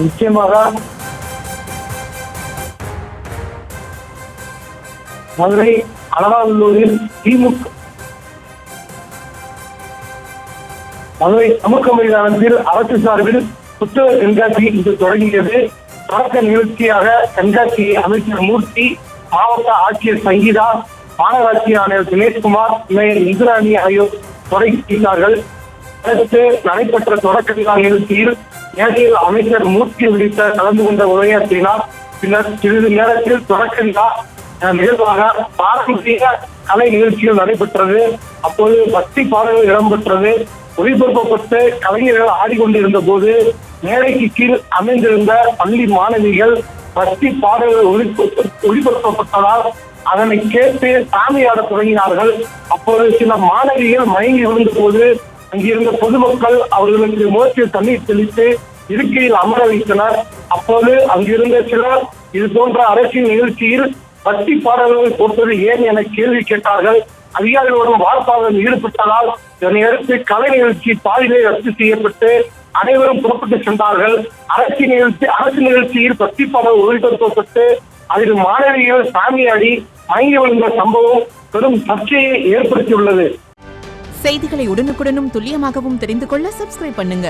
நிச்சயமாக மதுரை அலகாநல்லூரில் மதுரை சமூக மைதானத்தில் அரசு சார்பில் புத்தக கண்காட்சி இன்று தொடங்கியது. தொடக்க நிகழ்ச்சியாக கண்காட்சியை அமைச்சர் மூர்த்தி, மாவட்ட ஆட்சியர் சங்கீதா, மாநகராட்சி ஆணையர் தினேஷ்குமார், மேயர் இந்திராணி ஆகியோர் தொடங்கி வைத்தார்கள். அடுத்து நடைபெற்ற தொடக்க விழா நிகழ்ச்சியில் மேடையில் அமைச்சர் மூர்த்தி உள்ளிட்ட கலந்து கொண்ட உரையாற்றினார். பின்னர் சிறிது நேரத்தில் தொடக்க விழா நிகழ்வாக பாரம்பரிய கலை நிகழ்ச்சிகள் நடைபெற்றது. அப்போது பக்தி பாடல்கள் இடம்பெற்றது. ஒளிபரப்பப்பட்டு கலைஞர்கள் ஆடிக்கொண்டிருந்த போது மேடைக்கு கீழ் அமைந்திருந்த பள்ளி மாணவிகள் பக்தி பாடல்கள் ஒளிபரப்பப்பட்டதால் அதனை கேட்டு சாமியாட தொடங்கினார்கள். அப்போது சில மாணவிகள் மயங்கி விழுந்த போது அங்கிருந்த பொதுமக்கள் அவர்களுக்கு முகத்தில் தண்ணீர் தெளித்து இருக்கையில் அமர வைத்தனர். அப்போது அங்கிருந்த சிலர் இது போன்ற அரசியல் நிகழ்ச்சியில் பக்தி பாடல்களை போட்டது ஏன் என கேள்வி கேட்டார்கள். அதிகாரிகளுடன் வார்த்தையில் ஈடுபட்டதால் இதனையடுத்து கலை நிகழ்ச்சி பாதியிலே ரத்து செய்யப்பட்டு அனைவரும் புறப்பட்டு சென்றார்கள். அரசு நிகழ்ச்சியில் பக்தி பாடல் ஒளிபரப்பப்பட்டு அதில் மாணவிகள் சாமியாடி மயங்கி விழுந்த சம்பவம் பெரும் சர்ச்சையை ஏற்படுத்தியுள்ளது. செய்திகளை உடனுக்குடனும் துல்லியமாகவும் தெரிந்து கொள்ள சப்ஸ்கிரைப் பண்ணுங்க.